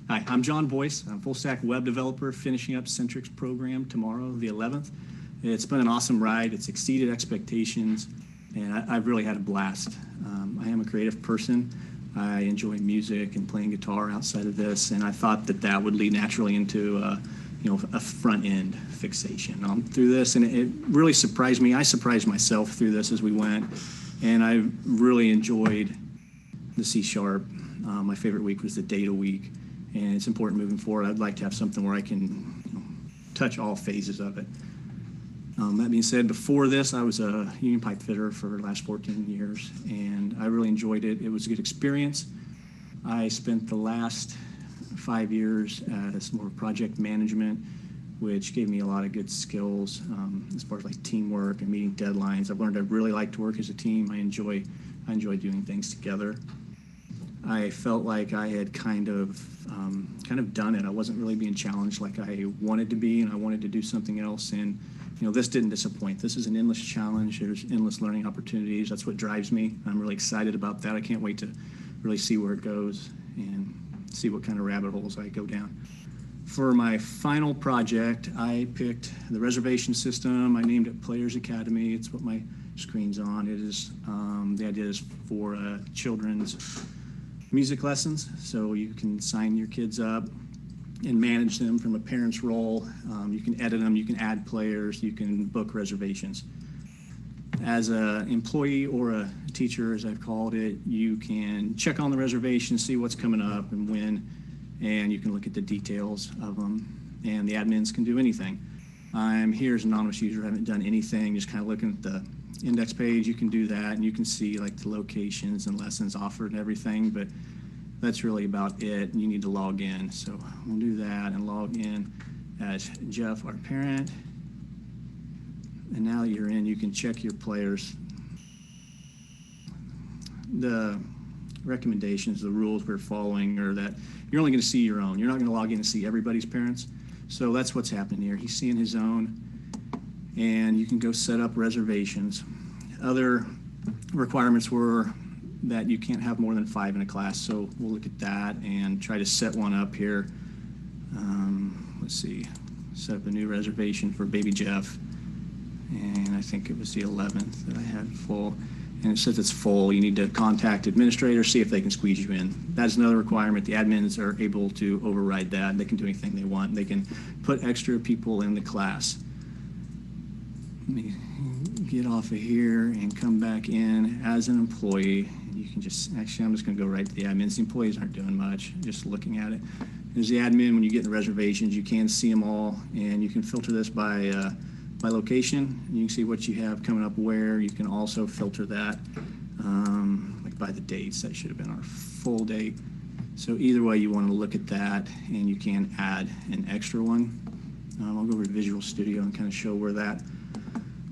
Hi, I'm Jon Boyce. I'm a full-stack web developer finishing up Centriq's program tomorrow, the 11th. It's been an awesome ride. It's exceeded expectations, and I've really had a blast. I am a creative person. I enjoy music and playing guitar outside of this, and I thought that would lead naturally into a front-end fixation through this, and it really surprised me. I surprised myself through this as we went, and I really enjoyed the C#. My favorite week was the data week, and it's important moving forward. I'd like to have something where I can touch all phases of it. That being said, before this, I was a union pipe fitter for the last 14 years, and I really enjoyed it. It was a good experience. I spent the last 5 years as more project management, which gave me a lot of good skills as far as like teamwork and meeting deadlines. I've learned I really like to work as a team. I enjoy doing things together. I felt like I had kind of done it. I wasn't really being challenged like I wanted to be, and I wanted to do something else. And this didn't disappoint. This is an endless challenge. There's endless learning opportunities. That's what drives me. I'm really excited about that. I can't wait to really see where it goes and see what kind of rabbit holes I go down. For my final project, I picked the Reservation System. I named it Players Academy. It's what my screen's on. It is the idea is for children's music lessons, so you can sign your kids up and manage them from a parent's role. You can edit them, you can add players, you can book reservations. As an employee or a teacher, as I've called it, you can check on the reservation, see what's coming up and when, and you can look at the details of them, and the admins can do anything. I'm here as an anonymous user, I haven't done anything, just kind of looking at the index page. You can do that, and you can see like the locations and lessons offered and everything, but that's really about it. You need to log in, so we'll do that and log in as Jeff, our parent. And now that you're in, you can check your players. The recommendations, the rules we're following are that you're only going to see your own. You're not going to log in and see everybody's parents. So that's what's happening here. He's seeing his own, and you can go set up reservations. Other requirements were that you can't have more than 5 in a class, so we'll look at that and try to set one up here. Let's see, set up a new reservation for baby Jeff, and I think it was the 11th that I had full. And it says it's full. You need to contact administrator, see if they can squeeze you in. That's another requirement. The admins are able to override that. They can do anything they want. They can put extra people in the class. Let me get off of here and come back in as an employee. You can just, actually I'm just going to go right to the admins. The employees aren't doing much, just looking at it. As the admin, when you get in the reservations, you can see them all, and you can filter this by location. You can see what you have coming up where. You can also filter that like by the dates. That should have been our full date. So either way, you want to look at that, and you can add an extra one. I'll go over to Visual Studio and kind of show where that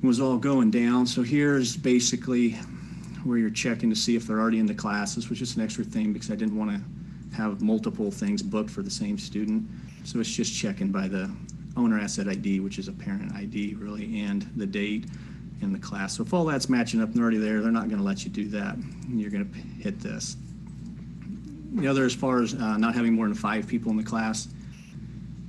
was all going down. So here's basically where you're checking to see if they're already in the classes, which is an extra thing because I didn't want to have multiple things booked for the same student. So it's just checking by the owner asset ID, which is a parent ID really, and the date in the class. So if all that's matching up and they're already there, they're not going to let you do that. You're going to hit this. The other, as far as not having more than 5 people in the class,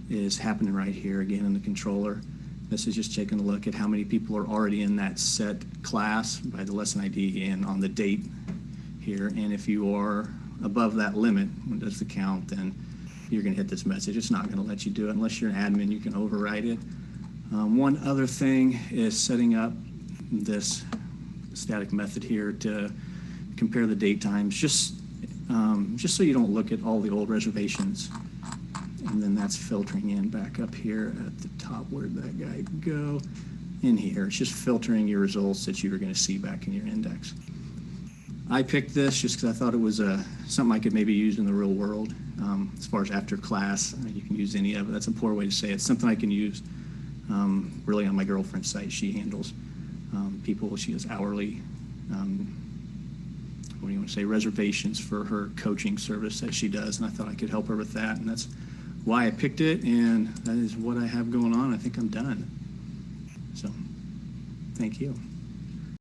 is happening right here again in the controller. This is just taking a look at how many people are already in that set class by the lesson ID and on the date here. And if you are above that limit, when it does the count, then you're going to hit this message. It's not going to let you do it unless you're an admin. You can override it. One other thing is setting up this static method here to compare the date times, just so you don't look at all the old reservations. And then that's filtering in back up here at the top. Where'd that guy go? In here. It's just filtering your results that you were going to see back in your index. I picked this just because I thought it was something I could maybe use in the real world. As far as after class, you can use any of it. That's a poor way to say it. Something I can use really on my girlfriend's site. She handles people. She has hourly, what do you want to say, reservations for her coaching service that she does. And I thought I could help her with that. And that's why I picked it. And that is what I have going on. I think I'm done. So thank you.